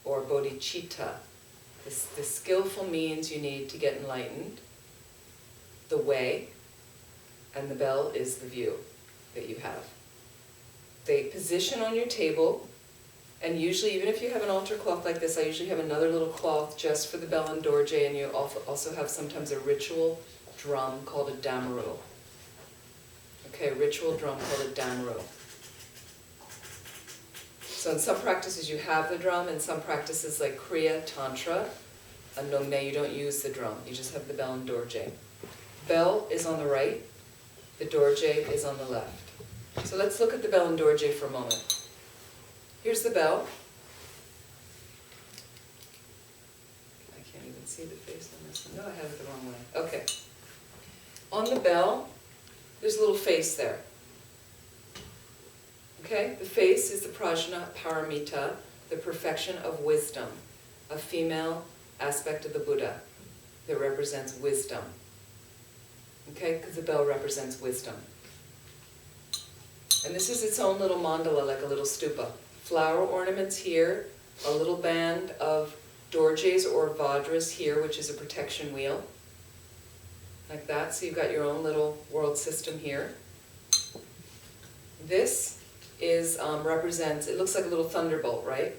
or bodhicitta, the skillful means you need to get enlightened, the way, and the bell is the view that you have. They position on your table, and usually, even if you have an altar cloth like this, I usually have another little cloth just for the bell and dorje, and you also have sometimes a ritual drum called a damaru. Okay, a ritual drum called a damaru. So in some practices you have the drum, in some practices like Kriya, Tantra, and Nongme, you don't use the drum, you just have the bell and dorje. Bell is on the right, the dorje is on the left. So let's look at the bell and dorje for a moment. Here's the bell. I can't even see the face on this one. No, I have it the wrong way. Okay. On the bell, there's a little face there. Okay? The face is the prajna paramita, the perfection of wisdom, a female aspect of the Buddha that represents wisdom. Okay? Because the bell represents wisdom. And this is its own little mandala, like a little stupa. Flower ornaments here, a little band of dorjes or vajras here, which is a protection wheel. Like that, so you've got your own little world system here. This is represents, it looks like a little thunderbolt, right?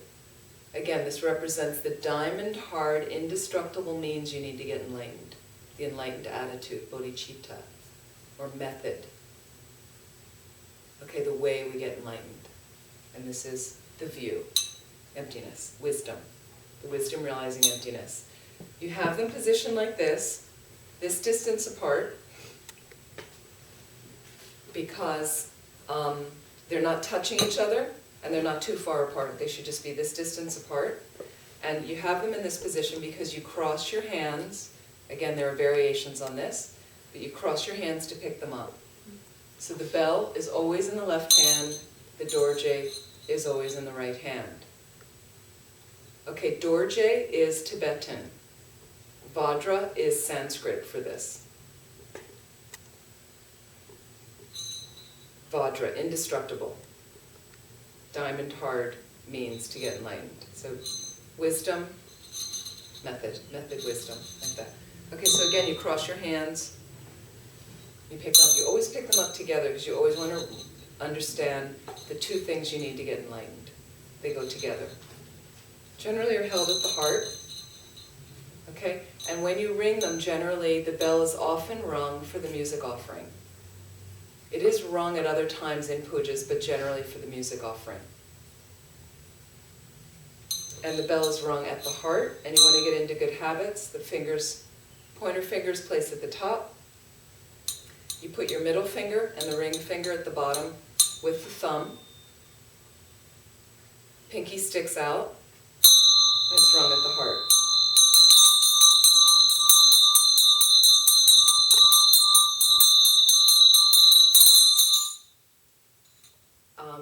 Again, this represents the diamond hard, indestructible means you need to get enlightened. The enlightened attitude, bodhicitta, or method. Okay, the way we get enlightened. And this is the view, emptiness, wisdom. The wisdom realizing emptiness. You have them positioned like this distance apart, because they're not touching each other and they're not too far apart. They should just be this distance apart. And you have them in this position because you cross your hands. Again, there are variations on this, but you cross your hands to pick them up. So the bell is always in the left hand, the dorje is always in the right hand. Okay, dorje is Tibetan. Vajra is Sanskrit for this. Vajra, indestructible. Diamond hard means to get enlightened. So wisdom, method wisdom, like that. Okay, so again, you cross your hands, you pick them up. You always pick them up together because you always want to understand the two things you need to get enlightened. They go together. Generally are held at the heart. Okay? And when you ring them, generally the bell is often rung for the music offering. It is rung at other times in pujas, but generally for the music offering. And the bell is rung at the heart, and you want to get into good habits. The fingers, pointer fingers placed at the top. You put your middle finger and the ring finger at the bottom with the thumb. Pinky sticks out, and it's rung at the heart.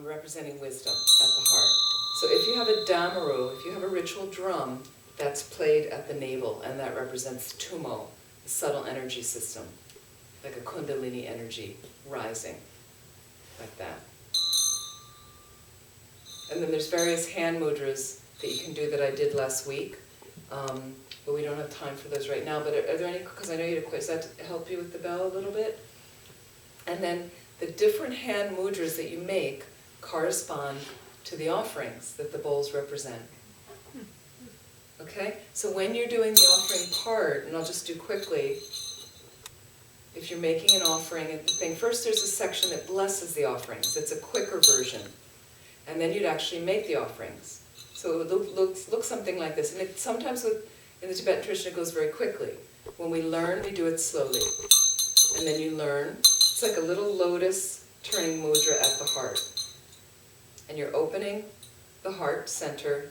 Representing wisdom at the heart. So if you have a damaru, if you have a ritual drum, that's played at the navel, and that represents tumo, the subtle energy system, like a kundalini energy rising, like that. And then there's various hand mudras that you can do that I did last week, but we don't have time for those right now. But are there any, because I know you had a quiz, does that help you with the bell a little bit? And then the different hand mudras that you make correspond to the offerings that the bowls represent. Okay? So when you're doing the offering part, and I'll just do quickly, if you're making an offering, first there's a section that blesses the offerings. It's a quicker version. And then you'd actually make the offerings. So it would look something like this. And sometimes in the Tibetan tradition it goes very quickly. When we learn, we do it slowly. And then you learn. It's like a little lotus turning mudra at the heart. And you're opening the heart center,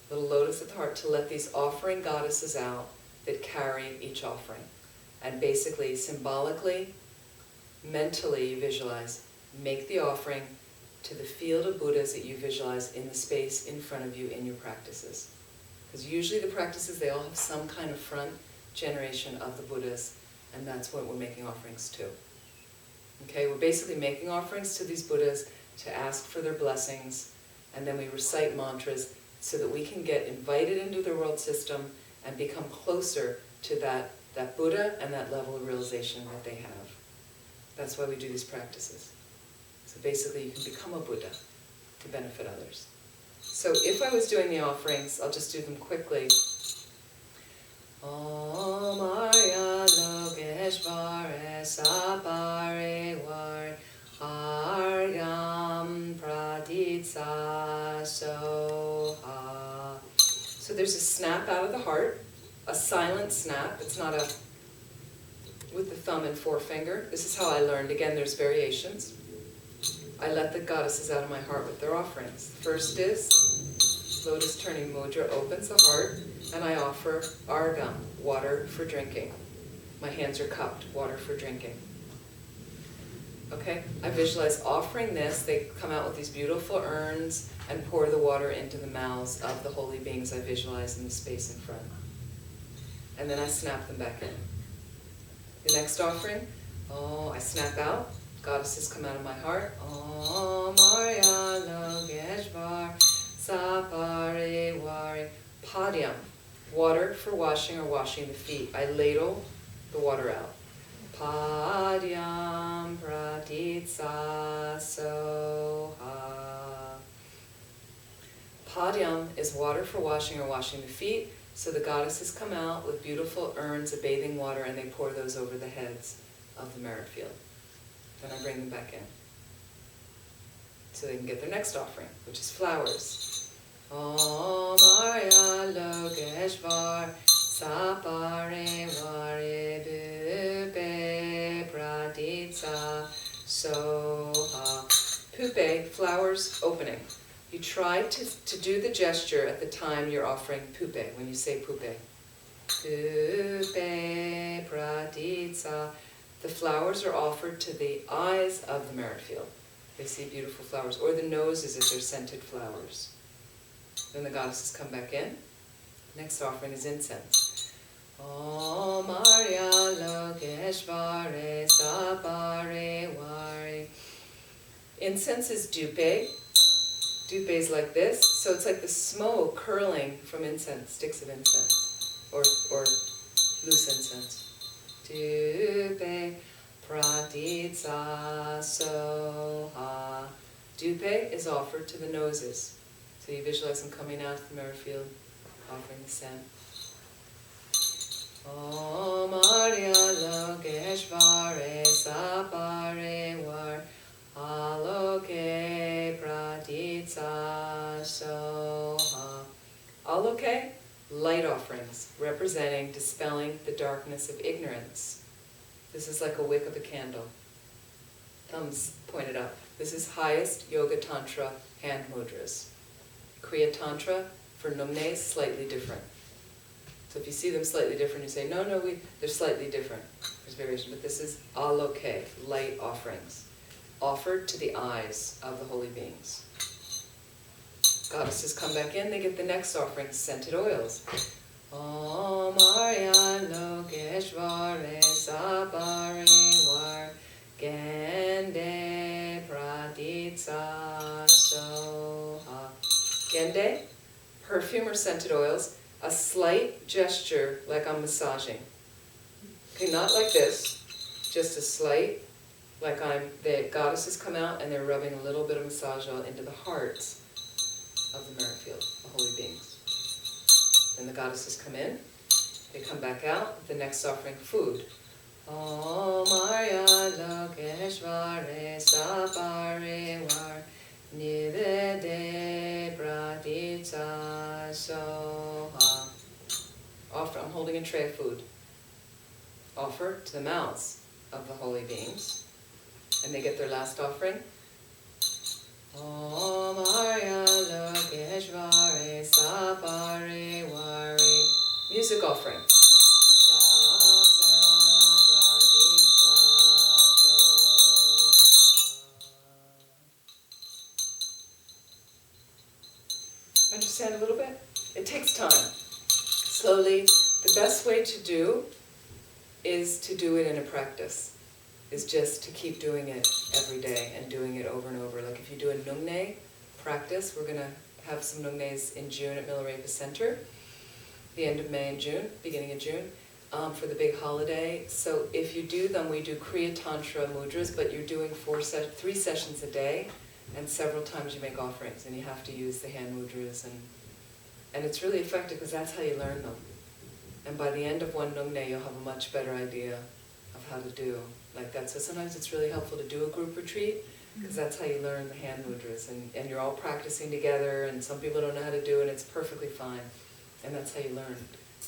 little lotus at the heart, to let these offering goddesses out that carry each offering. And basically, symbolically, mentally, you visualize, make the offering to the field of Buddhas that you visualize in the space in front of you in your practices. Because usually the practices, they all have some kind of front generation of the Buddhas, and that's what we're making offerings to. Okay, we're basically making offerings to these Buddhas to ask for their blessings, and then we recite mantras so that we can get invited into the world system and become closer to that Buddha and that level of realization that they have. That's why we do these practices. So basically you can become a Buddha to benefit others. So if I was doing the offerings, I'll just do them quickly. Om Arya Lokeshvara Sapare Var Aryam Praditsa Soha. So there's a snap out of the heart, a silent snap. It's not a with the thumb and forefinger. This is how I learned. Again, there's variations. I let the goddesses out of my heart with their offerings. First is lotus turning mudra opens the heart, and I offer argam, water for drinking. My hands are cupped, water for drinking. Okay? I visualize offering this. They come out with these beautiful urns and pour the water into the mouths of the holy beings I visualize in the space in front. And then I snap them back in. The next offering, I snap out. Goddesses come out of my heart. Om Arya Lokeshvar Sapare Vari Padyam. Water for washing or washing the feet. I ladle the water out. Padyam Pratitsa Soha. Padyam is water for washing or washing the feet. So the goddesses come out with beautiful urns of bathing water and they pour those over the heads of the merit field. Then I bring them back in. So they can get their next offering, which is flowers. Om Arya Lokeshvar Sapare Vari Pupe Praditsa Soha. Pupe, flowers opening. You try to do the gesture at the time you're offering pupe, when you say pupe. Pupe praditsa. The flowers are offered to the eyes of the merit field. They see beautiful flowers, or the noses if they're scented flowers. Then the goddesses come back in. Next offering is incense. Om Arya Lokeshvare Sapare Vari. Incense is dupe. Dupe is like this, so it's like the smoke curling from incense, sticks of incense, or loose incense. Dupe pratitsa soha. Dupe is offered to the noses. So you visualize them coming out of the merit field, offering the scent. Om Arya Lokeshvare Sapare Var Aloke Pratitsa Soha. Aloke, light offerings, representing dispelling the darkness of ignorance. This is like a wick of a candle. Thumbs pointed up. This is highest Yoga Tantra hand mudras. Kriya Tantra for Numne is slightly different. So if you see them slightly different, you say, no, they're slightly different. There's variation, but this is aloke, light offerings, offered to the eyes of the holy beings. Goddesses come back in, they get the next offering, scented oils. Om Arya Lokeshvare Sapare Var Gende Pratitsa Soha. Gende, perfume or scented oils, a slight gesture like I'm massaging. Okay, not like this, just a slight, like the goddesses come out and they're rubbing a little bit of massage oil into the hearts of the merit field, the holy beings. Then the goddesses come in, they come back out with the next offering, food. Om Arya Lokeshvare Sapare Var Nivede Pratitsa Soha. I'm holding a tray of food. Offer to the mouths of the holy beings. And they get their last offering. Om Arya Lokeshvare Sapare Vari. Music offering. Understand a little bit? It takes time. Slowly. The best way to do is to do it in a practice. Is just to keep doing it every day and doing it over and over. Like if you do a Nungne practice, we're going to have some Nungnes in June at Milarepa Center, the end of May and June, beginning of June, for the big holiday. So if you do them, we do Kriya Tantra Mudras, but you're doing 3 sessions a day, and several times you make offerings, and you have to use the hand mudras, and it's really effective because that's how you learn them. And by the end of one Nungne, you'll have a much better idea of how to do like that. So sometimes it's really helpful to do a group retreat, because that's how you learn the hand mudras, and you're all practicing together, and some people don't know how to do it, and it's perfectly fine. And that's how you learn.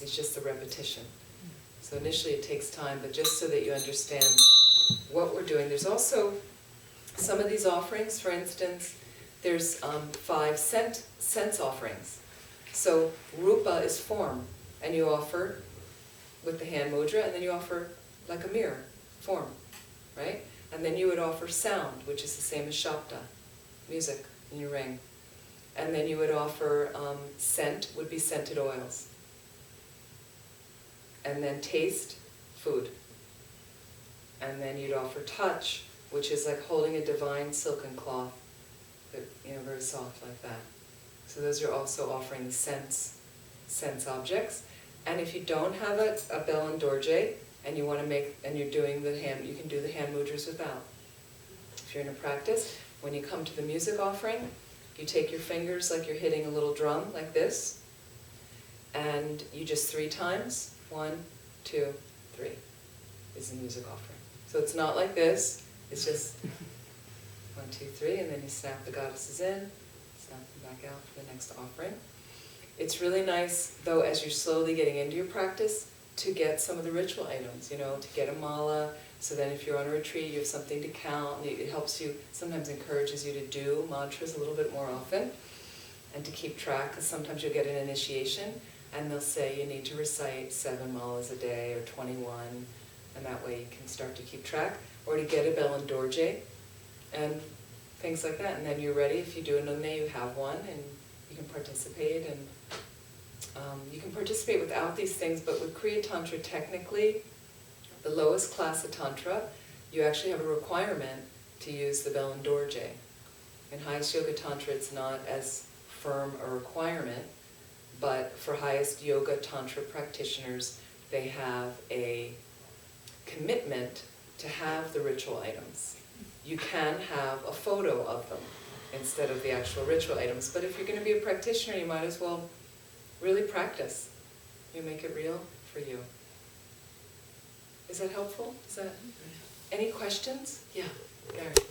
It's just the repetition. So initially it takes time, but just so that you understand what we're doing. There's also some of these offerings, for instance, there's 5 sense offerings. So rupa is form, and you offer with the hand mudra, and then you offer like a mirror, form, right? And then you would offer sound, which is the same as shabda, music in your ring. And then you would offer scent, would be scented oils. And then taste, food. And then you'd offer touch, which is like holding a divine silken cloth, that, very soft like that. So those are also offering the sense objects. And if you don't have a bell and dorje, and you want to make, and you're doing the hand, you can do the hand mudras without. If you're in a practice, when you come to the music offering, you take your fingers like you're hitting a little drum, like this, and you just 3 times, 1, 2, 3, is the music offering. So it's not like this, it's just 1, 2, 3, and then you snap the goddesses in, snap them back out for the next offering. It's really nice, though, as you're slowly getting into your practice, to get some of the ritual items, to get a mala, so then if you're on a retreat, you have something to count, and it helps you, sometimes encourages you to do mantras a little bit more often, and to keep track, because sometimes you'll get an initiation, and they'll say you need to recite 7 malas a day, or 21, and that way you can start to keep track, or to get a bell and dorje, and things like that, and then you're ready. If you do a nungne, you have one, and you can participate, and you can participate without these things, but with Kriya Tantra, technically, the lowest class of Tantra, you actually have a requirement to use the bell and dorje. In highest Yoga Tantra, it's not as firm a requirement, but for highest Yoga Tantra practitioners, they have a commitment to have the ritual items. You can have a photo of them instead of the actual ritual items, but if you're going to be a practitioner, you might as well really practice. You make it real for you. Is that helpful? Any questions? Yeah, Gary.